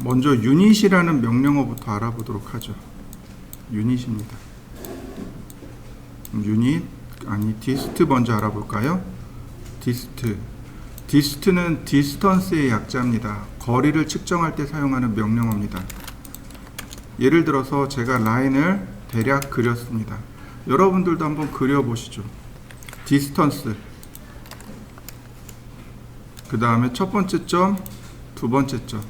먼저 유닛이라는 명령어부터 알아보도록 하죠. 유닛입니다. 디스트 먼저 알아볼까요? 디스트는 디스턴스의 약자입니다. 거리를 측정할 때 사용하는 명령어입니다. 예를 들어서 제가 라인을 대략 그렸습니다. 여러분들도 한번 그려보시죠. 디스턴스, 그 다음에 첫 번째 점, 두 번째 점.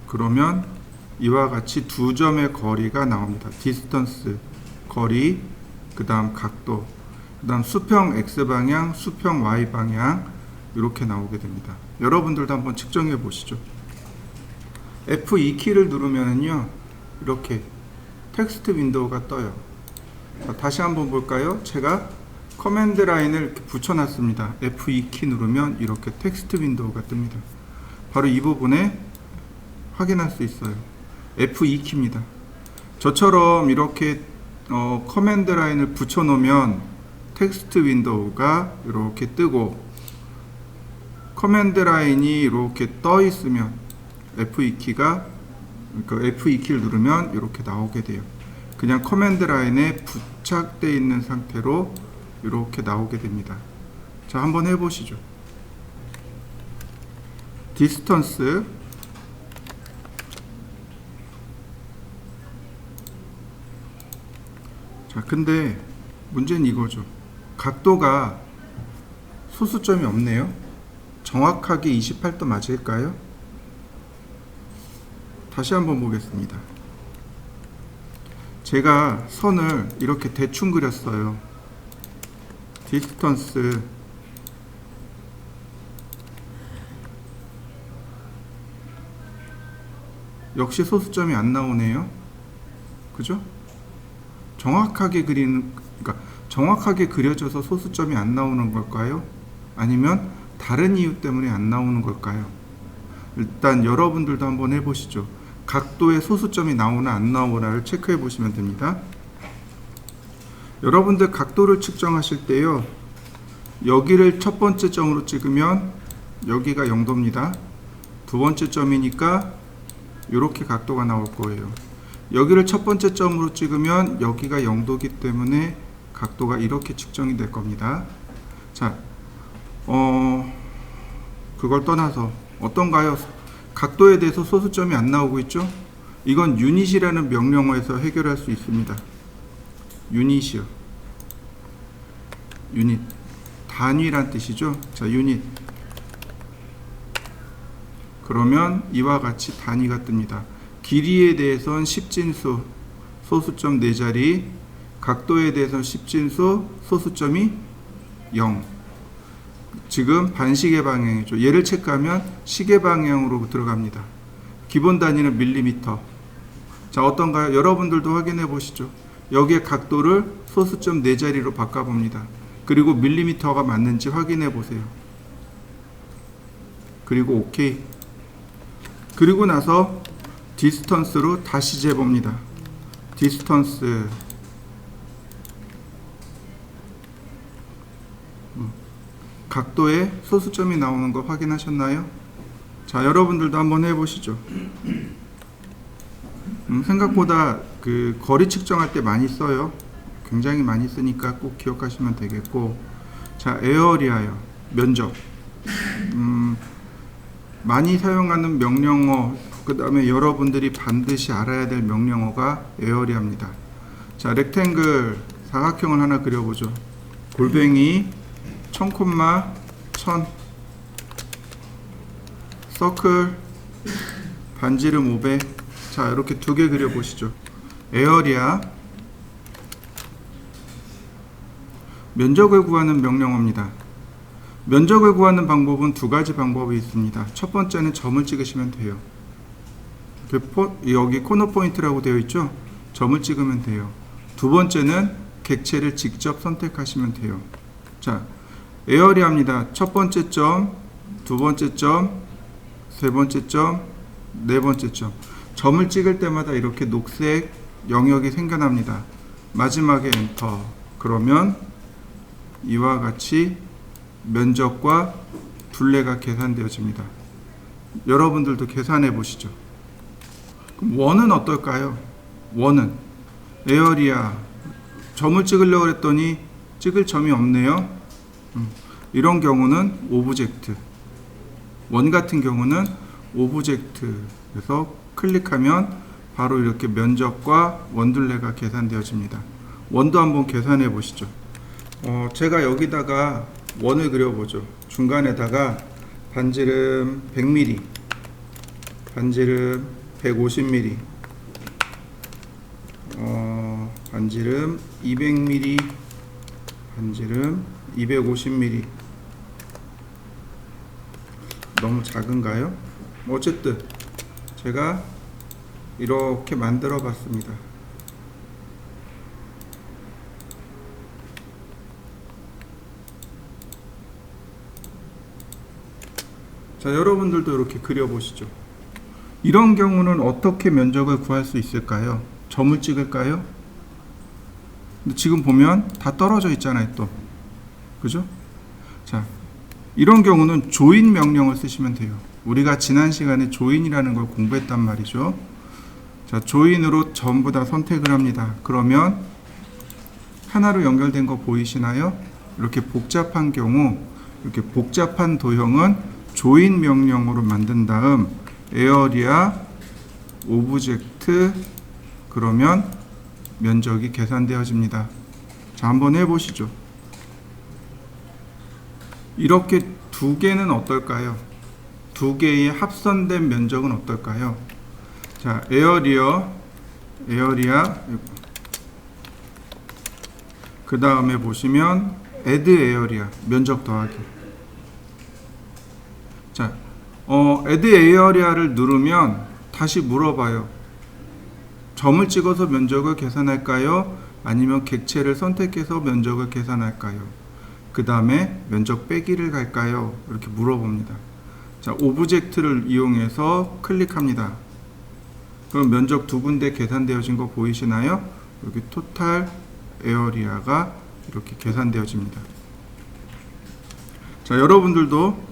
그러면 이와 같이 두 점의 거리가 나옵니다. 디스턴스, 거리, 그 다음 각도, 그 다음 수평 X방향, 수평 Y방향, 이렇게 나오게 됩니다. 여러분들도 한번 측정해 보시죠. F2키를 누르면은요, 이렇게 텍스트 윈도우가 떠요. 자, 다시 한번 볼까요? 제가 커맨드 라인을 이렇게 붙여놨습니다. F2키 누르면 이렇게 텍스트 윈도우가 뜹니다. 바로 이 부분에 확인할 수 있어요. F2키입니다. 저처럼 이렇게 커맨드 라인을 붙여놓으면 텍스트 윈도우가 이렇게 뜨고, 커맨드 라인이 이렇게 떠 있으면 F2키가, 그러니까 F2키를 누르면 이렇게 나오게 돼요. 그냥 커맨드 라인에 부착되어 있는 상태로 이렇게 나오게 됩니다. 자, 한번 해보시죠. 디스턴스, 자, 근데 문제는 이거죠. 각도가 소수점이 없네요. 정확하게 28도 맞을까요? 다시 한번 보겠습니다. 제가 선을 이렇게 대충 그렸어요. 디스턴스, 역시 소수점이 안 나오네요. 그죠? 정확하게 정확하게 그려져서 소수점이 안 나오는 걸까요? 아니면 다른 이유 때문에 안 나오는 걸까요? 일단 여러분들도 한번 해보시죠. 각도에 소수점이 나오나 안 나오나를 체크해 보시면 됩니다. 여러분들 각도를 측정하실 때요, 여기를 첫 번째 점으로 찍으면 여기가 0도입니다. 두 번째 점이니까 이렇게 각도가 나올 거예요. 여기를 첫 번째 점으로 찍으면 여기가 0도이기 때문에 각도가 이렇게 측정이 될 겁니다. 자, 그걸 떠나서 어떤가요? 각도에 대해서 소수점이 안 나오고 있죠? 이건 유닛이라는 명령어에서 해결할 수 있습니다. 유닛이요. 유닛. 단위란 뜻이죠. 자, 유닛. 그러면 이와 같이 단위가 뜹니다. 길이에 대해서는 10진수, 소수점 4자리, 각도에 대해서는 10진수, 소수점이 0. 지금 반시계 방향이죠. 얘를 체크하면 시계 방향으로 들어갑니다. 기본 단위는 밀리미터. 자, 어떤가요? 여러분들도 확인해 보시죠. 여기에 각도를 소수점 4자리로 바꿔봅니다. 그리고 밀리미터가 맞는지 확인해 보세요. 그리고 OK. 그리고 나서 디스턴스로 다시 재봅니다. 디스턴스, 각도에 소수점이 나오는 거 확인하셨나요? 자, 여러분들도 한번 해보시죠. 생각보다 그 거리 측정할 때 많이 써요. 굉장히 많이 쓰니까 꼭 기억하시면 되겠고, 자, 에어리아요. 면적. 많이 사용하는 명령어, 그 다음에 여러분들이 반드시 알아야 될 명령어가 에어리아입니다. 자, 렉탱글, 사각형을 하나 그려보죠. 골뱅이 1000, 1000, 서클, 반지름 500. 자, 이렇게 두 개 그려보시죠. 에어리아, 면적을 구하는 명령어입니다. 면적을 구하는 방법은 두 가지 방법이 있습니다. 첫 번째는 점을 찍으시면 돼요. 여기 코너 포인트라고 되어 있죠? 점을 찍으면 돼요. 두 번째는 객체를 직접 선택하시면 돼요. 자, 에어리아입니다. 첫 번째 점, 두 번째 점, 세 번째 점, 네 번째 점. 점을 찍을 때마다 이렇게 녹색 영역이 생겨납니다. 마지막에 엔터. 그러면 이와 같이 면적과 둘레가 계산되어집니다. 여러분들도 계산해 보시죠. 그럼 원은 어떨까요? 원은 에어리아 점을 찍으려고 했더니 찍을 점이 없네요. 이런 경우는 오브젝트, 원 같은 경우는 오브젝트에서 클릭하면 바로 이렇게 면적과 원둘레가 계산되어집니다. 원도 한번 계산해 보시죠. 제가 여기다가 원을 그려보죠. 중간에다가 반지름 100mm, 반지름 150mm, 반지름 200mm, 반지름 250mm. 너무 작은가요? 어쨌든 제가 이렇게 만들어 봤습니다. 자, 여러분들도 이렇게 그려보시죠. 이런 경우는 어떻게 면적을 구할 수 있을까요? 점을 찍을까요? 근데 지금 보면 다 떨어져 있잖아요, 또. 그죠? 자, 이런 경우는 조인 명령을 쓰시면 돼요. 우리가 지난 시간에 조인이라는 걸 공부했단 말이죠. 자, 조인으로 전부 다 선택을 합니다. 그러면 하나로 연결된 거 보이시나요? 이렇게 복잡한 경우, 이렇게 복잡한 도형은 조인 명령으로 만든 다음 에어리아 오브젝트 그러면 면적이 계산되어집니다. 자, 한번 해보시죠. 이렇게 두 개는 어떨까요? 두 개의 합선된 면적은 어떨까요? 자, 에어리아 그 다음에 보시면 add 에어리아 면적 더하기. 자, add 에어리아를 누르면 다시 물어봐요. 점을 찍어서 면적을 계산할까요? 아니면 객체를 선택해서 면적을 계산할까요? 그 다음에 면적 빼기를 갈까요? 이렇게 물어봅니다. 자, 오브젝트를 이용해서 클릭합니다. 그럼 면적 두 군데 계산되어진 거 보이시나요? 여기 토탈 에어리아가 이렇게 계산되어집니다. 자, 여러분들도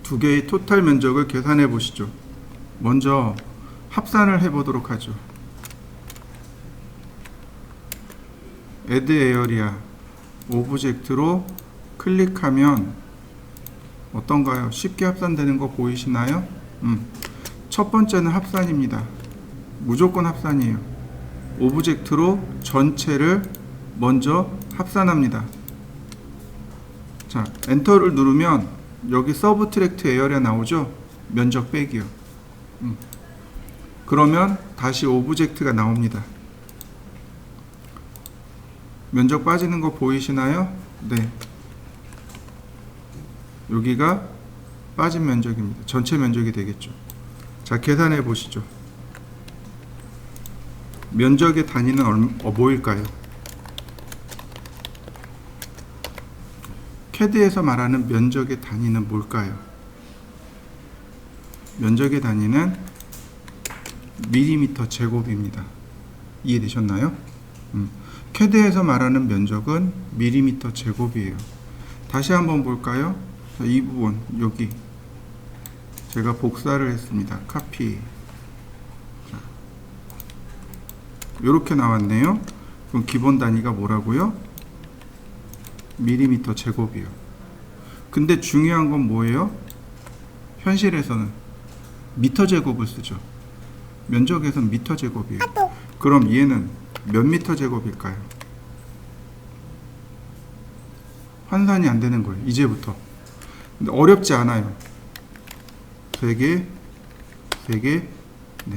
두 개의 토탈 면적을 계산해 보시죠. 먼저 합산을 해 보도록 하죠. add 에어리아 오브젝트로 클릭하면 어떤가요? 쉽게 합산되는 거 보이시나요? 첫 번째는 합산입니다. 무조건 합산이에요. 오브젝트로 전체를 먼저 합산합니다. 자, 엔터를 누르면 여기 서브트랙트 에어리아 나오죠? 면적 빼기요. 그러면 다시 오브젝트가 나옵니다. 면적 빠지는 거 보이시나요? 네. 여기가 빠진 면적입니다. 전체 면적이 되겠죠. 자, 계산해 보시죠. 면적의 단위는 뭐일까요? CAD에서 말하는 면적의 단위는 뭘까요? 면적의 단위는 밀리미터 제곱입니다. 이해되셨나요? CAD에서 말하는 면적은 밀리미터 제곱이에요. 다시 한번 볼까요? 자, 이 부분 여기 제가 복사를 했습니다. 카피. 이렇게 나왔네요. 그럼 기본 단위가 뭐라고요? 밀리미터 제곱이요. 근데 중요한 건 뭐예요? 현실에서는 미터 제곱을 쓰죠. 면적에서는 미터 제곱이에요. 그럼 얘는 몇 미터 제곱일까요? 환산이 안 되는 거예요. 이제부터. 근데 어렵지 않아요. 3개, 3개, 네.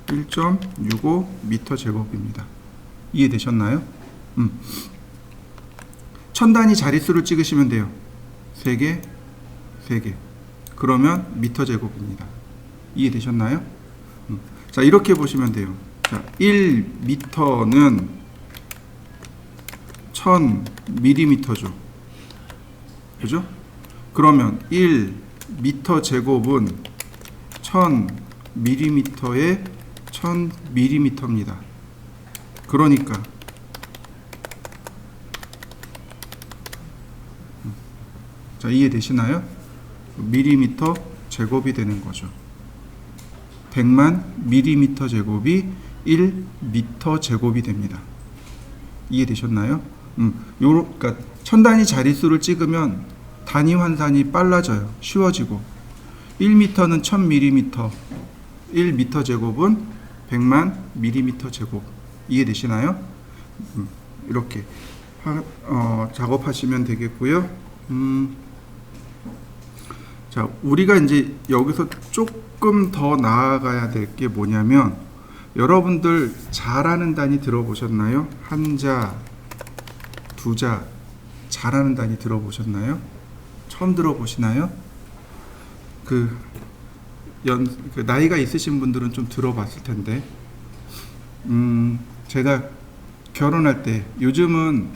1.65 미터 제곱입니다. 이해되셨나요? 천 단위 자릿수를 찍으시면 돼요. 3개, 3개. 그러면 미터 제곱입니다. 이해되셨나요? 자, 이렇게 보시면 돼요. 자, 1미터는 1000ml죠. 그죠? 그러면 1미터 제곱은 1000ml에 1000ml입니다. 그러니까 자, 이해되시나요? 밀리미터 제곱이 되는 거죠. 100만 밀리미터 제곱이 1미터 제곱이 됩니다. 이해되셨나요? 그러니까 천 단위 자릿수를 찍으면 단위 환산이 빨라져요. 쉬워지고 1m는 1000mm, 1m 제곱은 100만 밀리미터 제곱. 이해되시나요? 이렇게 작업하시면 되겠고요. 자, 우리가 이제 여기서 조금 더 나아가야 될 게 뭐냐면, 여러분들 잘하는 단위 들어보셨나요? 한자, 두자, 잘하는 단위 들어보셨나요? 처음 들어보시나요? 그 나이가 있으신 분들은 좀 들어봤을 텐데, 제가 결혼할 때, 요즘은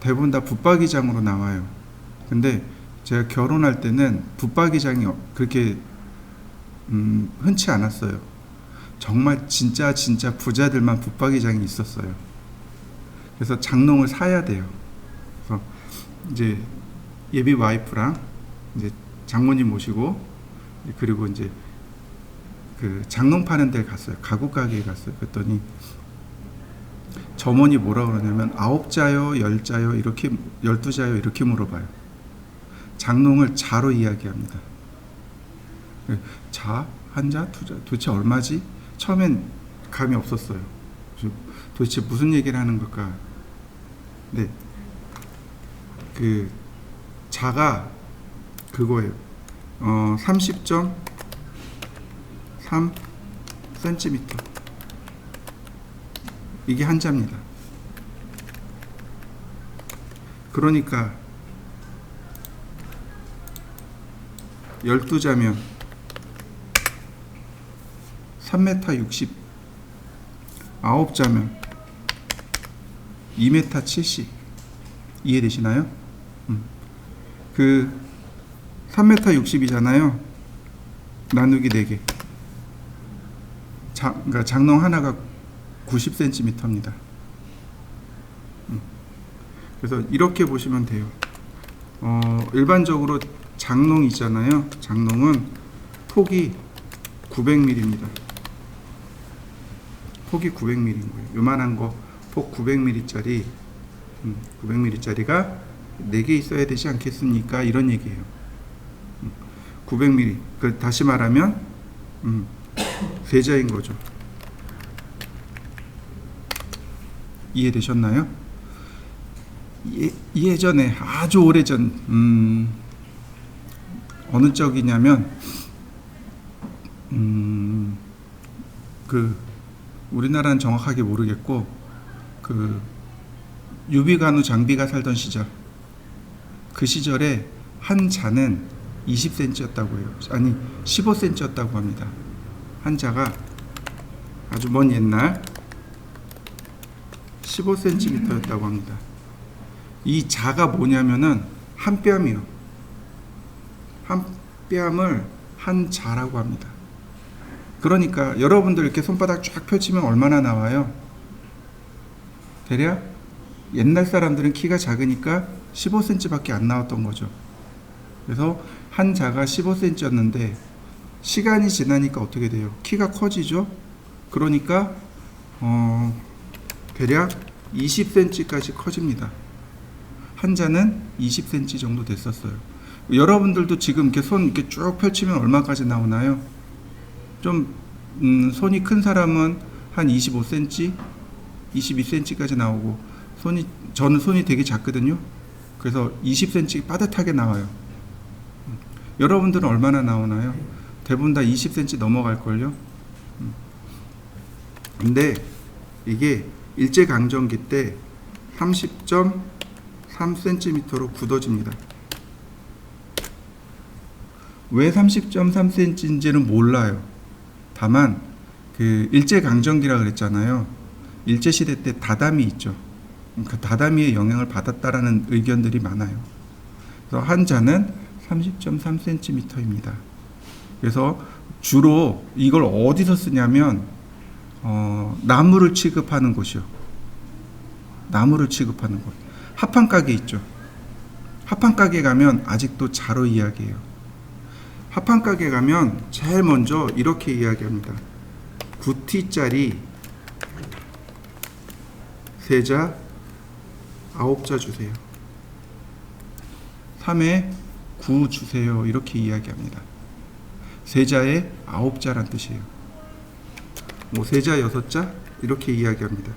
대부분 다 붙박이장으로 나와요. 근데 제가 결혼할 때는 붙박이장이 그렇게 흔치 않았어요. 정말 진짜 부자들만 붙박이장이 있었어요. 그래서 장롱을 사야 돼요. 그래서 이제 예비 와이프랑 이제 장모님 모시고, 그리고 이제 그 장롱 파는 데 갔어요. 가구 가게에 갔어요. 그랬더니 점원이 뭐라 그러냐면 9자요, 10자요, 이렇게 12자요 이렇게 물어봐요. 장롱을 자로 이야기합니다. 자, 한자, 두자, 도대체 얼마지? 처음엔 감이 없었어요. 도대체 무슨 얘기를 하는 걸까? 네, 그 자가 그거예요. 30.3cm. 이게 한자입니다. 그러니까 12자면 3m 60, 9자면 2m 70. 이해되시나요? 그 3m 60이잖아요. 나누기 4개. 그러니까 장롱 하나가 90cm입니다. 그래서 이렇게 보시면 돼요. 일반적으로 장롱 있잖아요. 장롱은 폭이 900mm입니다. 폭이 900mm인 거예요. 요만한 거 폭 900mm짜리 900mm짜리가 4개 있어야 되지 않겠습니까? 이런 얘기예요. 900mm. 다시 말하면 세자인 거죠. 이해되셨나요? 예전에 아주 오래전 어느 쪽이냐면 그 우리나라는 정확하게 모르겠고 그 유비관우 장비가 살던 시절, 그 시절에 한 자는 20cm였다고 해요. 아니 15cm였다고 합니다. 한 자가 아주 먼 옛날 15cm였다고 합니다. 이 자가 뭐냐면은 한 뼘이요. 한 뼘을 한 자라고 합니다. 그러니까 여러분들 이렇게 손바닥 쫙 펼치면 얼마나 나와요? 대략 옛날 사람들은 키가 작으니까 15cm밖에 안 나왔던 거죠. 그래서 한 자가 15cm였는데 시간이 지나니까 어떻게 돼요? 키가 커지죠. 그러니까 대략 20cm까지 커집니다. 한 자는 20cm 정도 됐었어요. 여러분들도 지금 이렇게 손 이렇게 쭉 펼치면 얼마까지 나오나요? 좀 손이 큰 사람은 한 25cm, 22cm까지 나오고, 저는 손이 되게 작거든요. 그래서 20cm 빠듯하게 나와요. 여러분들은 얼마나 나오나요? 대부분 다 20cm 넘어갈걸요. 근데 이게 일제강점기 때 30.3cm로 굳어집니다. 왜 30.3cm인지는 몰라요. 다만 그 일제강점기라 그랬잖아요. 일제시대 때 다다미 있죠. 그 다다미의 영향을 받았다라는 의견들이 많아요. 그래서 한 자는 30.3cm입니다. 그래서 주로 이걸 어디서 쓰냐면 나무를 취급하는 곳이요. 나무를 취급하는 곳. 합판 가게 있죠. 합판 가게 가면 아직도 자로 이야기해요. 합판 가게 가면 제일 먼저 이렇게 이야기합니다. 9T짜리 세자 9자 주세요. 3에 9 주세요. 이렇게 이야기합니다. 세자에 9자란 뜻이에요. 뭐 세자 6자 이렇게 이야기합니다.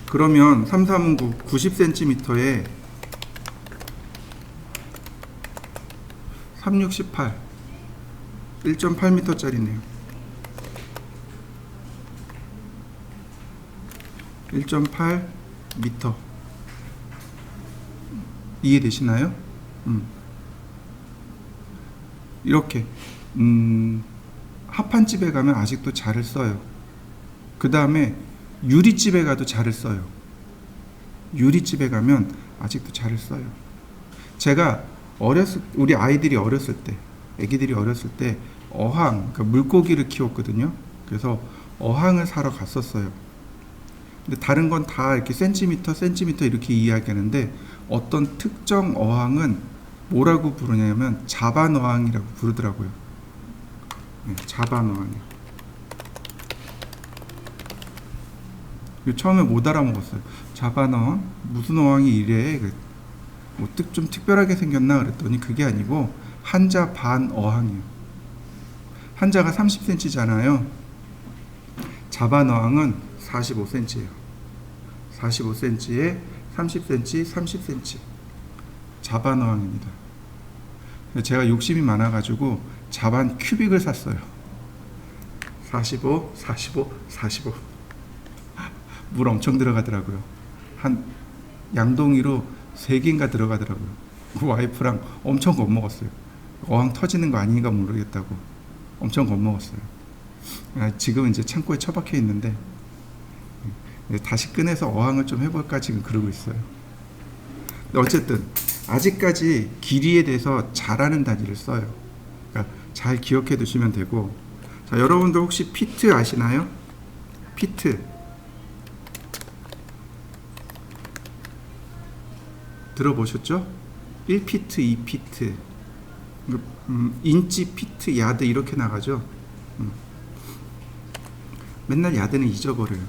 그러면 3, 3은 9, 90cm에 3, 6, 18 1.8m 짜리네요. 1.8m 이해되시나요? 이렇게 합판집에 가면 아직도 자를 써요. 그 다음에 유리집에 가도 자를 써요. 유리집에 가면 아직도 자를 써요. 제가 우리 아이들이 어렸을 때, 애기들이 어렸을 때 어항, 그러니까 물고기를 키웠거든요. 그래서 어항을 사러 갔었어요. 근데 다른 건 다 이렇게 센티미터 이렇게 이야기하는데 어떤 특정 어항은 뭐라고 부르냐면 자반 어항이라고 부르더라고요. 네, 자반 어항이요. 처음에 못 알아먹었어요. 자반 어항? 무슨 어항이 이래? 뭐 좀 특별하게 생겼나 그랬더니 그게 아니고 한자 반 어항이에요. 한자가 30cm잖아요. 자반 어항은 45cm예요. 45cm에 30cm, 30cm. 자반 어항입니다. 제가 욕심이 많아가지고 자반 큐빅을 샀어요. 45, 45, 45. 물 엄청 들어가더라고요. 한 양동이로 3개인가 들어가더라고요. 그 와이프랑 엄청 겁먹었어요. 어항 터지는 거 아닌가 모르겠다고 엄청 겁먹었어요. 지금은 이제 창고에 처박혀 있는데 다시 꺼내서 어항을 좀 해볼까 지금 그러고 있어요. 어쨌든 아직까지 길이에 대해서 잘하는 단위를 써요. 그러니까 잘 기억해 두시면 되고. 자, 여러분들 혹시 피트 아시나요? 피트 들어보셨죠? 1피트, 2피트, 인치, 피트, 야드 이렇게 나가죠. 맨날 야드는 잊어버려요.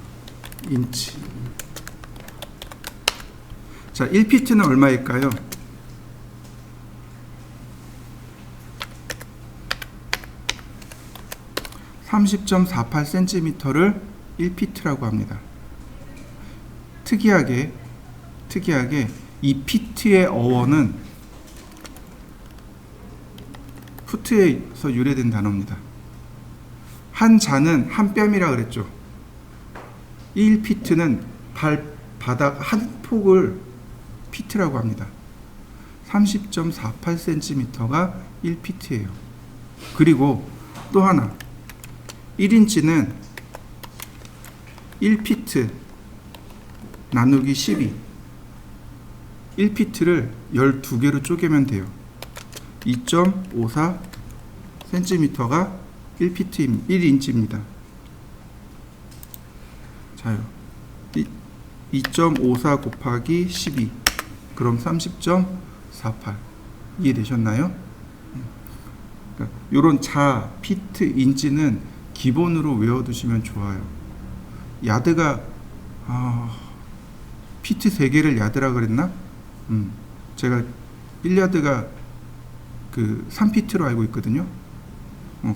인치. 자, 1피트는 얼마일까요? 30.48cm를 1피트라고 합니다. 특이하게 이 피트의 어원은 푸트에서 유래된 단어입니다. 한 자는 한 뼘이라 그랬죠. 1피트는 발바닥 한 폭을 피트라고 합니다. 30.48cm가 1피트예요. 그리고 또 하나 1인치는 1피트 나누기 12 1피트를 12개로 쪼개면 돼요. 2.54cm가 1인치입니다. 자요. 2.54 곱하기 12 그럼 30.48 이해되셨나요? 그러니까 이런 자, 피트, 인치는 기본으로 외워두시면 좋아요. 야드가 피트 3개를 야드라 그랬나? 제가 1야드가 그 3피트로 알고 있거든요.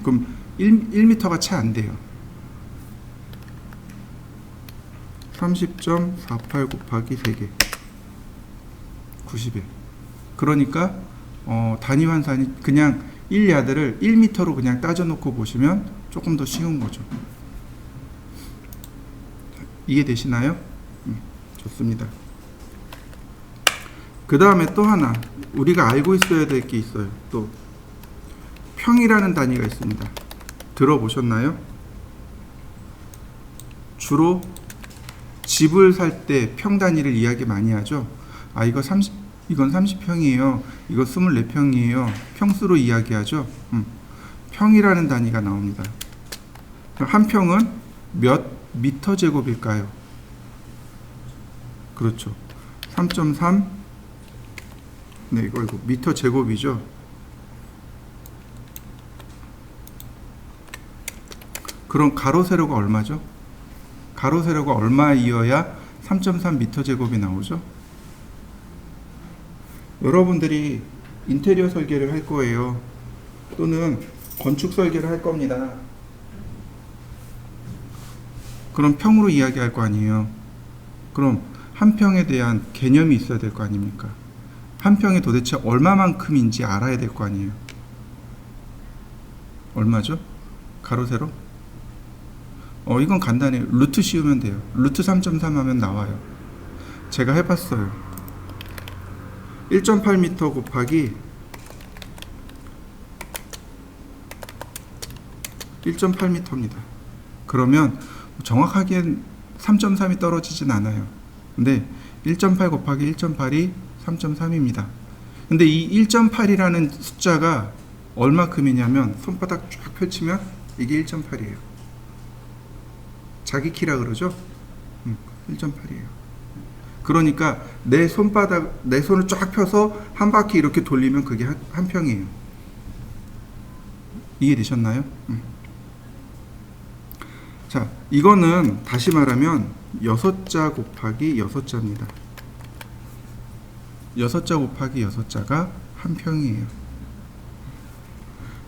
그럼 1m가 채 안 돼요. 30.48 곱하기 3개 91. 그러니까 단위 환산이 그냥 1야드를 1m로 그냥 따져놓고 보시면 조금 더 쉬운 거죠. 이해되시나요? 좋습니다. 그 다음에 또 하나 우리가 알고 있어야 될 게 있어요. 또 평이라는 단위가 있습니다. 들어보셨나요? 주로 집을 살 때 평 단위를 이야기 많이 하죠. 이건 30평이에요. 이거 24평이에요. 평수로 이야기하죠. 평이라는 단위가 나옵니다. 한 평은 몇 미터 제곱일까요? 그렇죠. 3.3 네, 이거 미터 제곱이죠. 그럼 가로 세로가 얼마죠? 가로 세로가 얼마이어야 3.3 미터 제곱이 나오죠? 여러분들이 인테리어 설계를 할 거예요. 또는 건축 설계를 할 겁니다. 그럼 평으로 이야기할 거 아니에요. 그럼 한 평에 대한 개념이 있어야 될 거 아닙니까? 한 평이 도대체 얼마만큼인지 알아야 될 거 아니에요. 얼마죠? 가로 세로? 이건 간단해요. 루트 씌우면 돼요. 루트 3.3 하면 나와요. 제가 해봤어요. 1.8m 곱하기 1.8m입니다. 그러면 정확하게는 3.3이 떨어지진 않아요. 근데 1.8 곱하기 1.8이 3.3입니다. 근데 이 1.8이라는 숫자가 얼마큼이냐면 손바닥 쫙 펼치면 이게 1.8이에요. 자기 키라 그러죠? 1.8이에요. 그러니까 내 손을 쫙 펴서 한 바퀴 이렇게 돌리면 그게 한 평이에요. 이해되셨나요? 자, 이거는 다시 말하면 6자 곱하기 6자입니다. 6자 곱하기 6자가 한 평이에요.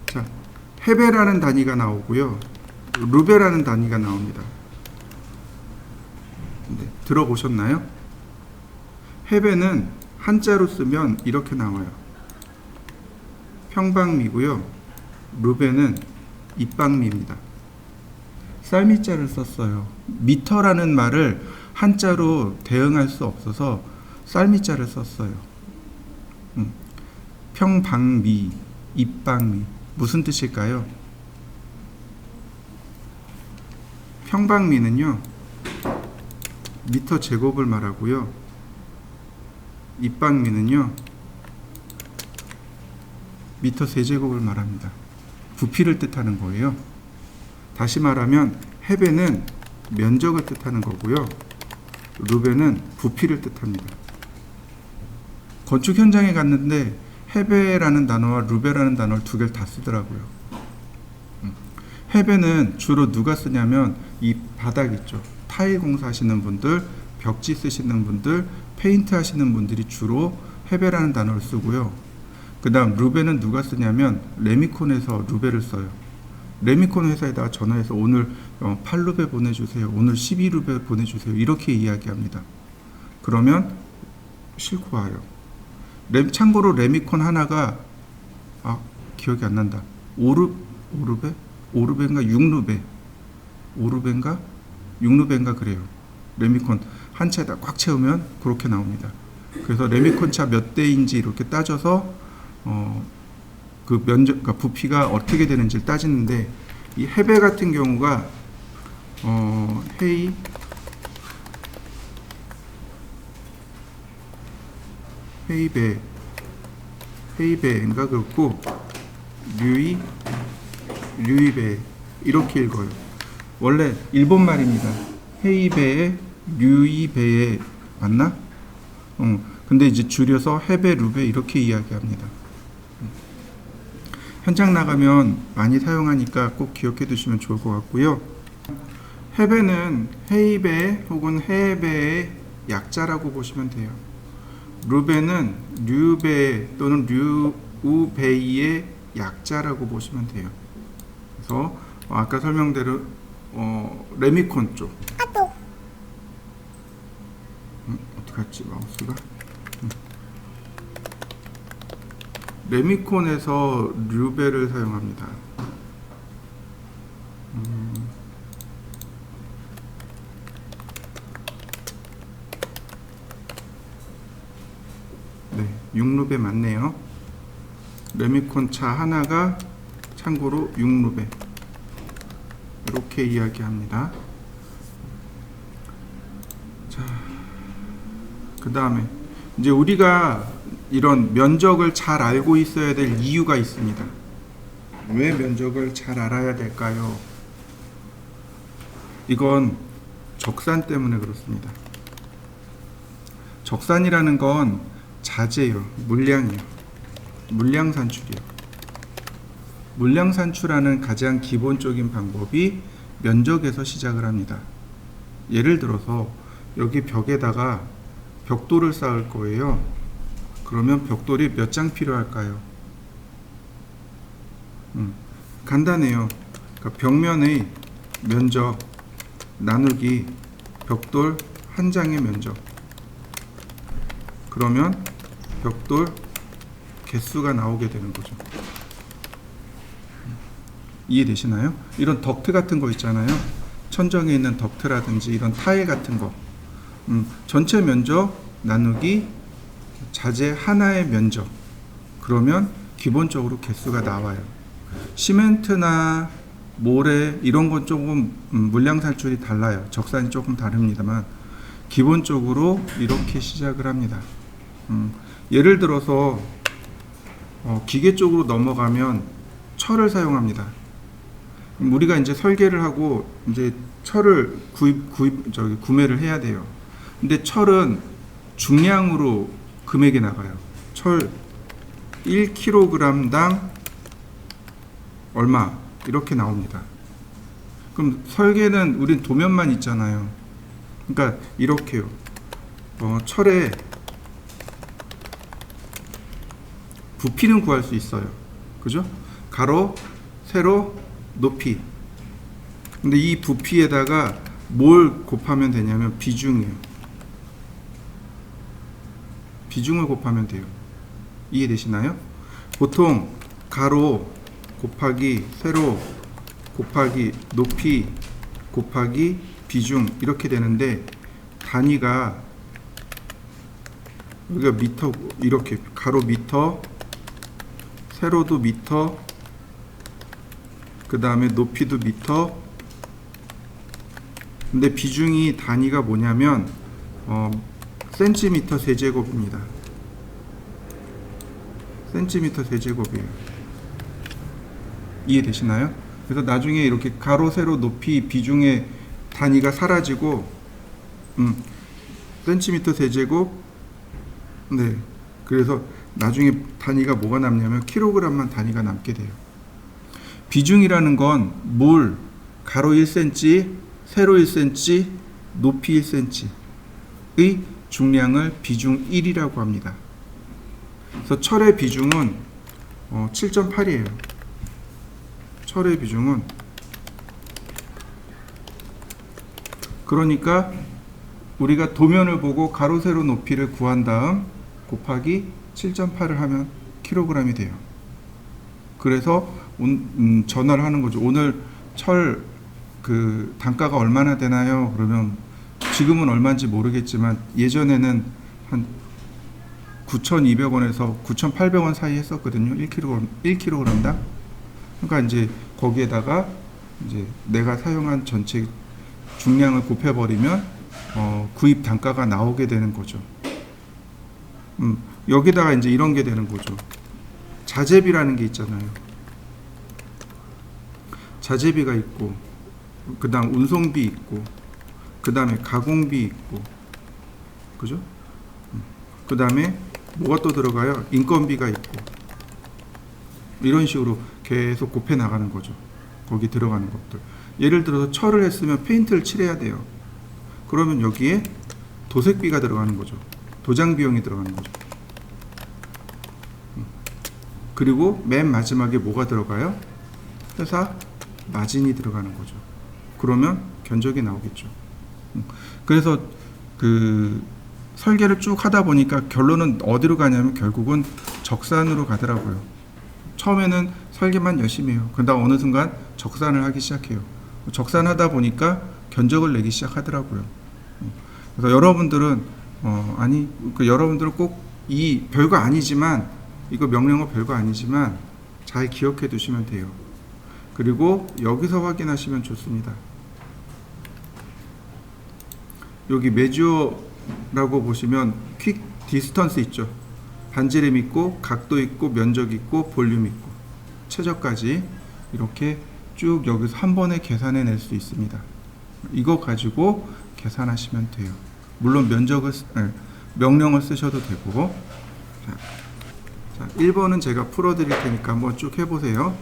자, 헤베라는 단위가 나오고요. 루베라는 단위가 나옵니다. 네, 들어보셨나요? 헤베는 한자로 쓰면 이렇게 나와요. 평방미고요. 루베는 입방미입니다. 쌀미자를 썼어요. 미터라는 말을 한자로 대응할 수 없어서 쌀미자를 썼어요. 평방미, 입방미. 무슨 뜻일까요? 평방미는요, 미터 제곱을 말하고요. 입방미는요, 미터 세제곱을 말합니다. 부피를 뜻하는 거예요. 다시 말하면 헤베는 면적을 뜻하는 거고요. 루베는 부피를 뜻합니다. 건축 현장에 갔는데 헤베라는 단어와 루베라는 단어를 두 개를 다 쓰더라고요. 헤베는 주로 누가 쓰냐면 이 바닥 있죠. 타일 공사하시는 분들, 벽지 쓰시는 분들, 페인트 하시는 분들이 주로 헤베라는 단어를 쓰고요. 그 다음 루베는 누가 쓰냐면 레미콘에서 루베를 써요. 레미콘 회사에다가 전화해서 오늘 8루베 보내주세요. 오늘 12루베 보내주세요. 이렇게 이야기합니다. 그러면 싣고 와요. 참고로 레미콘 하나가 기억이 안 난다. 5루베? 5루베인가 6루베? 5루베인가 6루베인가 그래요. 레미콘 한 차에다 꽉 채우면 그렇게 나옵니다. 그래서 레미콘 차 몇 대인지 이렇게 따져서 그 면적, 그러니까 부피가 어떻게 되는지를 따지는데, 이 헤베 같은 경우가 헤이베인가 그렇고 류이베 이렇게 읽어요. 원래 일본 말입니다. 헤이베에 류이베에 맞나? 근데 이제 줄여서 헤베 루베 이렇게 이야기합니다. 현장 나가면 많이 사용하니까 꼭 기억해 두시면 좋을 것 같고요. 헤베는 헤이베 혹은 헤베의 약자라고 보시면 돼요. 루베는 류베 또는 류우베이의 약자라고 보시면 돼요. 그래서 아까 설명대로 레미콘 쪽 어떻게 했지 마우스가? 레미콘에서 류베를 사용합니다. 네, 6루베 맞네요. 레미콘 차 하나가 참고로 6루베 이렇게 이야기합니다. 자, 그 다음에 이제 우리가 이런 면적을 잘 알고 있어야 될 이유가 있습니다. 왜 면적을 잘 알아야 될까요? 이건 적산 때문에 그렇습니다. 적산이라는 건 자재요. 물량이요. 물량 산출이요. 물량 산출하는 가장 기본적인 방법이 면적에서 시작을 합니다. 예를 들어서 여기 벽에다가 벽돌을 쌓을 거예요. 그러면 벽돌이 몇 장 필요할까요? 간단해요. 그러니까 벽면의 면적 나누기 벽돌 한 장의 면적. 그러면 벽돌 개수가 나오게 되는 거죠. 이해되시나요? 이런 덕트 같은 거 있잖아요. 천정에 있는 덕트라든지 이런 타일 같은 거. 전체 면적 나누기 자재 하나의 면적. 그러면 기본적으로 개수가 나와요. 시멘트나 모래 이런 건 조금 물량 산출이 달라요. 적산이 조금 다릅니다만 기본적으로 이렇게 시작을 합니다. 예를 들어서 기계 쪽으로 넘어가면 철을 사용합니다. 우리가 이제 설계를 하고 이제 철을 구매를 해야 돼요. 근데 철은 중량으로 금액이 나가요. 철 1kg당 얼마 이렇게 나옵니다. 그럼 설계는 우린 도면만 있잖아요. 그러니까 이렇게요. 철의 부피는 구할 수 있어요. 그죠? 가로, 세로, 높이. 근데 이 부피에다가 뭘 곱하면 되냐면 비중이에요. 비중을 곱하면 돼요. 이해되시나요? 보통 가로 곱하기 세로 곱하기 높이 곱하기 비중 이렇게 되는데 단위가 여기가 미터, 이렇게 가로 미터, 세로도 미터, 그 다음에 높이도 미터. 근데 비중이 단위가 뭐냐면 센티미터 세제곱입니다. 센티미터 세제곱이에요. 이해되시나요? 그래서 나중에 이렇게 가로, 세로, 높이, 비중의 단위가 사라지고 센티미터 세제곱. 네. 그래서 나중에 단위가 뭐가 남냐면 킬로그램만 단위가 남게 돼요. 비중이라는 건 물, 가로 1cm, 세로 1cm, 높이 1cm의 중량을 비중 1이라고 합니다. 그래서 철의 비중은 7.8이에요. 철의 비중은 그러니까 우리가 도면을 보고 가로, 세로, 높이를 구한 다음 곱하기 7.8을 하면 킬로그램이 돼요. 그래서 전화를 하는 거죠. 오늘 철 그 단가가 얼마나 되나요? 그러면 지금은 얼마인지 모르겠지만 예전에는 한 9,200원에서 9,800원 사이 했었거든요. 1kg당. 그러니까 이제 거기에다가 이제 내가 사용한 전체 중량을 곱해버리면 구입 단가가 나오게 되는 거죠. 여기다가 이제 이런 게 되는 거죠. 자재비라는 게 있잖아요. 자재비가 있고, 그 다음 운송비 있고, 그 다음에 가공비 있고, 그죠? 그 다음에 뭐가 또 들어가요? 인건비가 있고, 이런 식으로 계속 곱해 나가는 거죠. 거기 들어가는 것들. 예를 들어서 철을 했으면 페인트를 칠해야 돼요. 그러면 여기에 도색비가 들어가는 거죠. 도장 비용이 들어가는 거죠. 그리고 맨 마지막에 뭐가 들어가요? 회사 마진이 들어가는 거죠. 그러면 견적이 나오겠죠. 그래서 그 설계를 쭉 하다 보니까 결론은 어디로 가냐면 결국은 적산으로 가더라고요. 처음에는 설계만 열심히 해요. 그다음 어느 순간 적산을 하기 시작해요. 적산하다 보니까 견적을 내기 시작하더라고요. 그래서 여러분들은 여러분들은 꼭 이 별거 아니지만, 이거 명령어 별거 아니지만 잘 기억해 두시면 돼요. 그리고 여기서 확인하시면 좋습니다. 여기 메주어라고 보시면 퀵 디스턴스 있죠. 반지름 있고 각도 있고 면적 있고 볼륨 있고 최저까지 이렇게 쭉 여기서 한 번에 계산해 낼 수 있습니다. 이거 가지고 계산하시면 돼요. 물론 명령을 쓰셔도 되고, 자, 1번은 제가 풀어드릴 테니까 한번 쭉 해보세요.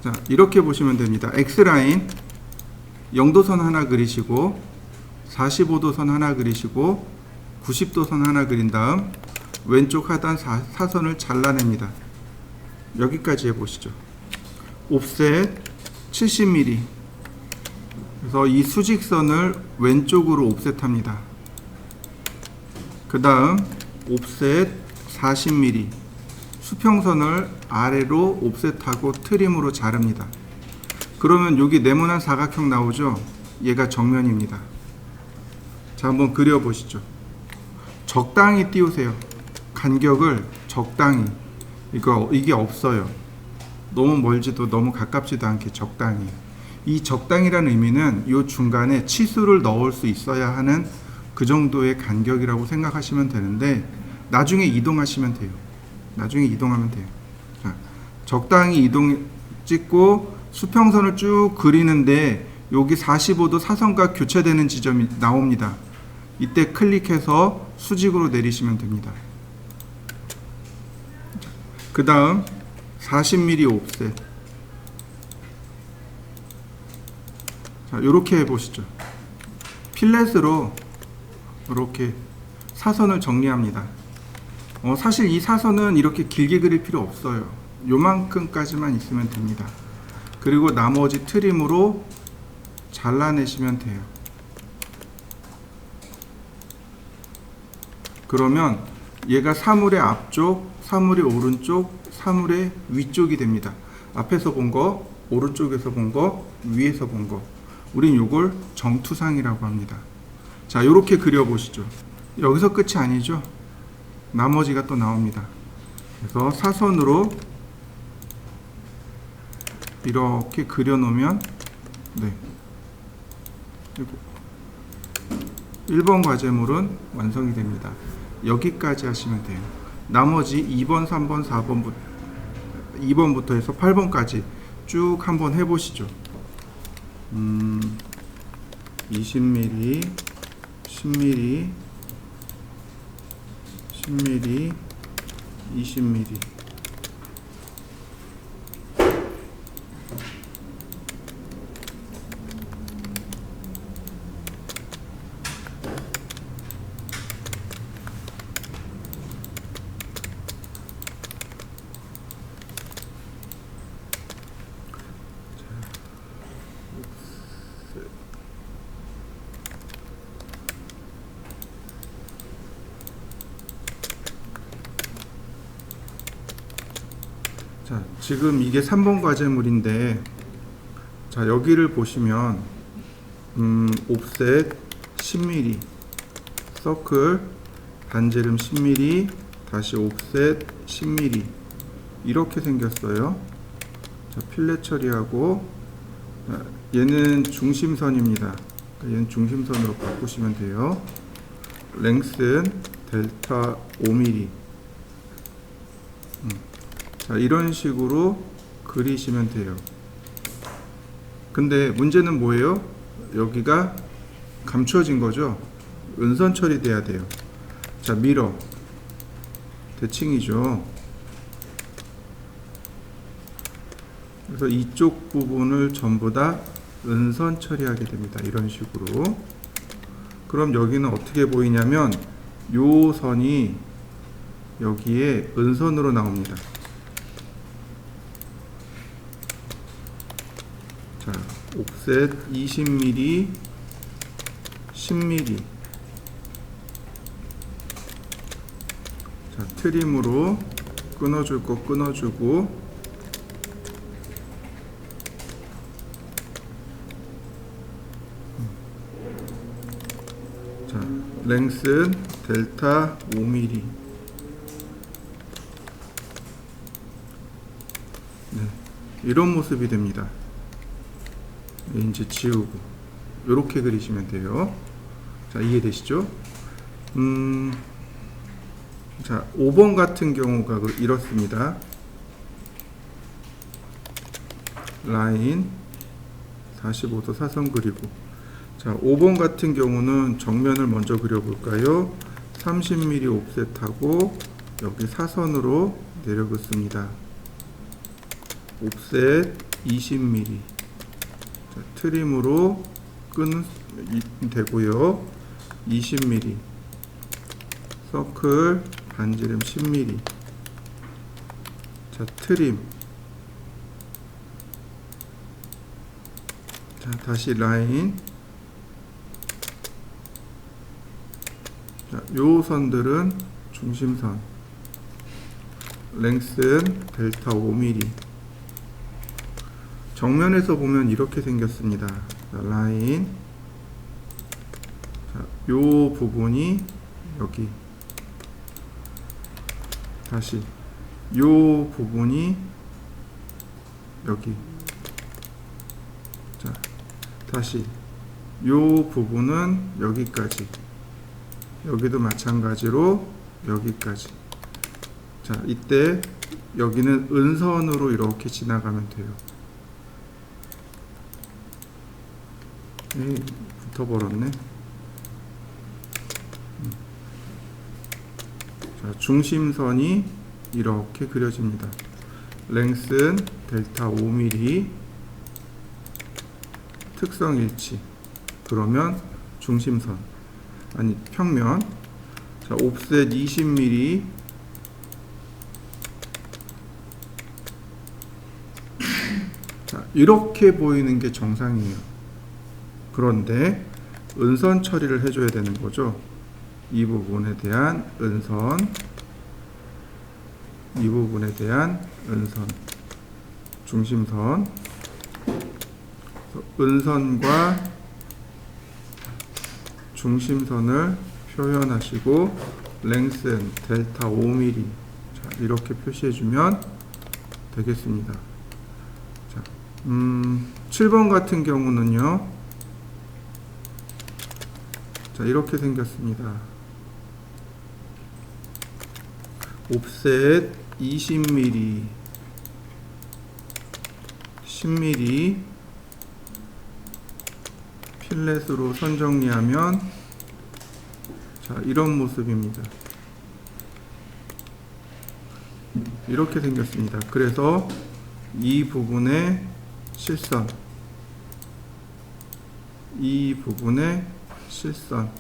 자, 이렇게 보시면 됩니다. X라인 0도선 하나 그리시고 45도선 하나 그리시고 90도선 하나 그린 다음 왼쪽 하단 사선을 잘라냅니다. 여기까지 해보시죠. 옵셋 70mm. 그래서 이 수직선을 왼쪽으로 옵셋합니다. 그 다음 옵셋 40mm. 수평선을 아래로 옵셋하고 트림으로 자릅니다. 그러면 여기 네모난 사각형 나오죠? 얘가 정면입니다. 자, 한번 그려보시죠. 적당히 띄우세요. 간격을 적당히. 이게 없어요. 너무 멀지도 너무 가깝지도 않게 적당히. 이 적당이라는 의미는 이 중간에 치수를 넣을 수 있어야 하는 그 정도의 간격이라고 생각하시면 되는데, 나중에 이동하시면 돼요. 나중에 이동하면 돼요. 자, 적당히 찍고 수평선을 쭉 그리는데 여기 45도 사선과 교차되는 지점이 나옵니다. 이때 클릭해서 수직으로 내리시면 됩니다. 그 다음 40mm 옵셋. 자, 이렇게 해보시죠. 필렛으로 이렇게 사선을 정리합니다. 사실 이 사선은 이렇게 길게 그릴 필요 없어요. 요만큼까지만 있으면 됩니다. 그리고 나머지 트림으로 잘라내시면 돼요. 그러면 얘가 사물의 앞쪽, 사물의 오른쪽, 사물의 위쪽이 됩니다. 앞에서 본 거, 오른쪽에서 본 거, 위에서 본 거. 우린 요걸 정투상이라고 합니다. 자, 요렇게 그려보시죠. 여기서 끝이 아니죠. 나머지가 또 나옵니다. 그래서 사선으로 이렇게 그려놓으면, 네, 1번 과제물은 완성이 됩니다. 여기까지 하시면 돼요. 나머지 2번, 3번, 4번부터 2번부터 해서 8번까지 쭉 한번 해보시죠. 20mm, 10mm, 10mm, 20mm. 자, 지금 이게 3번 과제물인데, 자, 여기를 보시면 옵셋 10mm, 서클 반지름 10mm, 다시 옵셋 10mm 이렇게 생겼어요. 자, 필렛 처리하고, 얘는 중심선입니다. 얘는 중심선으로 바꾸시면 돼요. 랭스는 델타 5mm. 자, 이런 식으로 그리시면 돼요. 근데 문제는 뭐예요? 여기가 감춰진 거죠. 은선 처리돼야 돼요. 자, 미러 대칭이죠. 그래서 이쪽 부분을 전부 다 은선 처리하게 됩니다. 이런 식으로. 그럼 여기는 어떻게 보이냐면 요 선이 여기에 은선으로 나옵니다. 자, 옵셋 20mm, 10mm. 자, 트림으로 끊어줄 거 끊어주고, 자, 랭스 델타 5mm. 네, 이런 모습이 됩니다. 이제 지우고 이렇게 그리시면 돼요. 자, 이해되시죠? 자, 5번 같은 경우가 이렇습니다. 라인 45도 사선 그리고, 자, 5번 같은 경우는 정면을 먼저 그려볼까요? 30mm 옵셋하고 여기 사선으로 내려긋습니다. 옵셋 20mm. 자, 트림으로 끄는 되고요. 20mm. 서클 반지름 10mm. 자, 트림. 자, 다시 라인. 자, 요 선들은 중심선. 랭스는 델타 5mm. 정면에서 보면 이렇게 생겼습니다. 자, 라인. 자, 요 부분이 여기. 다시 요 부분이 여기. 자, 다시 요 부분은 여기까지. 여기도 마찬가지로 여기까지. 자, 이때 여기는 은선으로 이렇게 지나가면 돼요. 붙어버렸네. 자, 중심선이 이렇게 그려집니다. 랭스는 델타 5mm. 특성 일치. 그러면 중심선. 아니, 평면. 자, 옵셋 20mm. 자, 이렇게 보이는 게 정상이에요. 그런데 은선 처리를 해줘야 되는 거죠. 이 부분에 대한 은선, 이 부분에 대한 은선, 중심선. 은선과 중심선을 표현하시고 랭스는 델타 5mm. 자, 이렇게 표시해주면 되겠습니다. 자, 7번 같은 경우는요. 자, 이렇게 생겼습니다. 옵셋 20mm, 10mm. 필렛으로 선 정리하면 자, 이런 모습입니다. 이렇게 생겼습니다. 그래서 이 부분에 실선, 이 부분에 실선.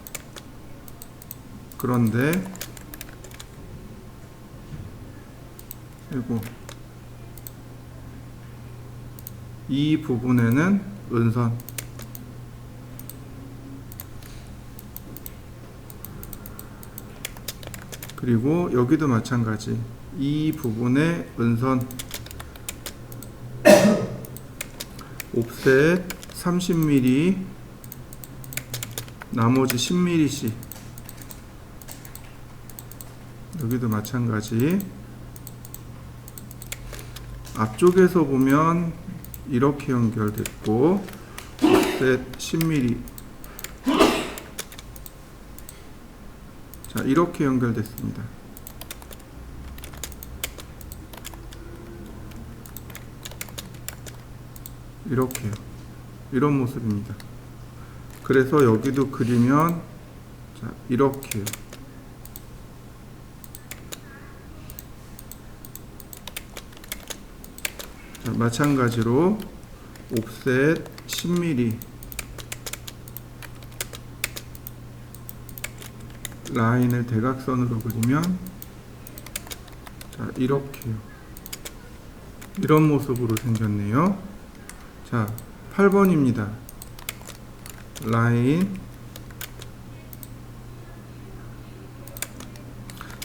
그런데 그리고 이 부분에는 은선. 그리고 여기도 마찬가지. 이 부분에 은선. 옵셋 30mm. 나머지 10mm씩. 여기도 마찬가지. 앞쪽에서 보면 이렇게 연결됐고 옵셋 10mm. 자, 이렇게 연결됐습니다. 이렇게요. 이런 모습입니다. 그래서 여기도 그리면 자, 이렇게요. 자, 마찬가지로 옵셋 10mm. 라인을 대각선으로 그리면 자, 이렇게요. 이런 모습으로 생겼네요. 자, 8번입니다. 라인.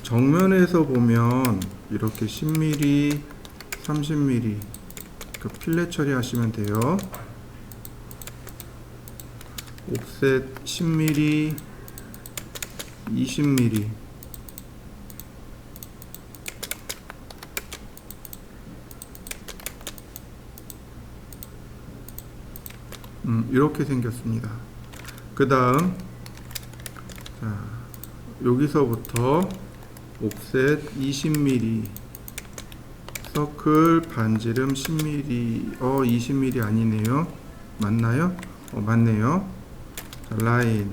정면에서 보면 이렇게 10mm, 30mm 그 필렛 처리하시면 돼요. 옵셋 10mm, 20mm. 이렇게 생겼습니다. 그 다음 자, 여기서부터 옵셋 20mm, 서클 반지름 10mm. 20mm 아니네요. 맞나요? 맞네요. 자, 라인.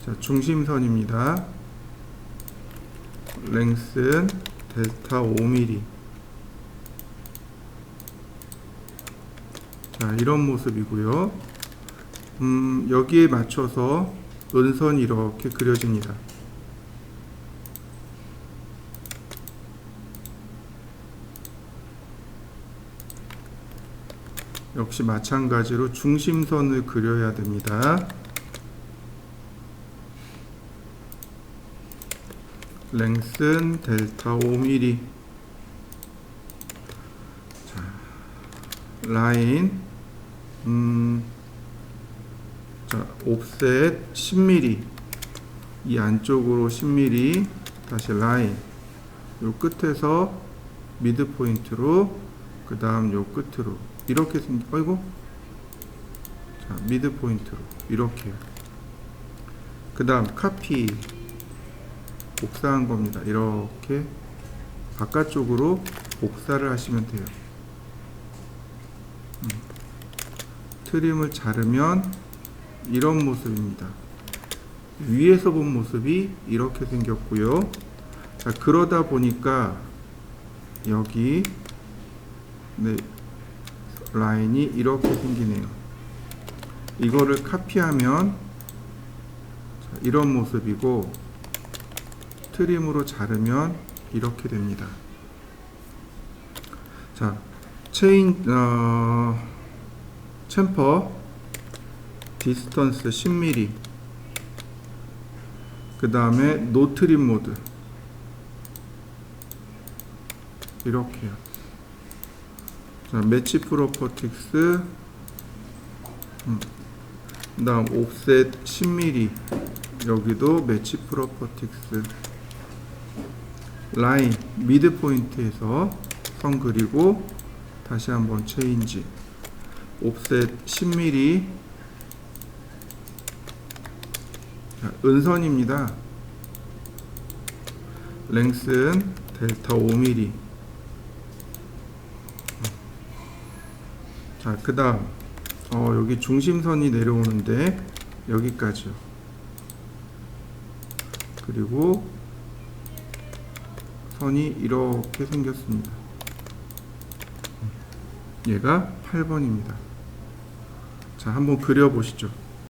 자, 중심선입니다. 랭스는 델타 5mm. 자, 이런 모습이고요. 여기에 맞춰서 은선이 이렇게 그려집니다. 역시 마찬가지로 중심선을 그려야 됩니다. 랭스는 델타 5mm. 자, 라인 자, 옵셋 10mm. 이 안쪽으로 10mm. 다시 라인 요 끝에서 미드 포인트로, 그 다음 요 끝으로 이렇게 아이고, 자, 미드 포인트로 이렇게. 그 다음 카피 복사한 겁니다. 이렇게 바깥쪽으로 복사를 하시면 돼요. 트림을 자르면 이런 모습입니다. 위에서 본 모습이 이렇게 생겼고요. 자, 그러다 보니까 여기 네, 라인이 이렇게 생기네요. 이거를 카피하면 자, 이런 모습이고, 트림으로 자르면 이렇게 됩니다. 자, 챔퍼 디스턴스 10mm. 그 다음에 노 트림 모드 이렇게요. 자, 매치 프로퍼틱스, 그 다음 옵셋 10mm. 여기도 매치 프로퍼틱스. 라인 미드 포인트에서 선 그리고 다시 한번 체인지. 옵셋 10mm. 자, 은선입니다. 랭스는 델타 5mm. 자, 그 다음 여기 중심선이 내려오는데 여기까지요. 그리고 선이 이렇게 생겼습니다. 얘가 8번입니다. 자, 한번 그려보시죠.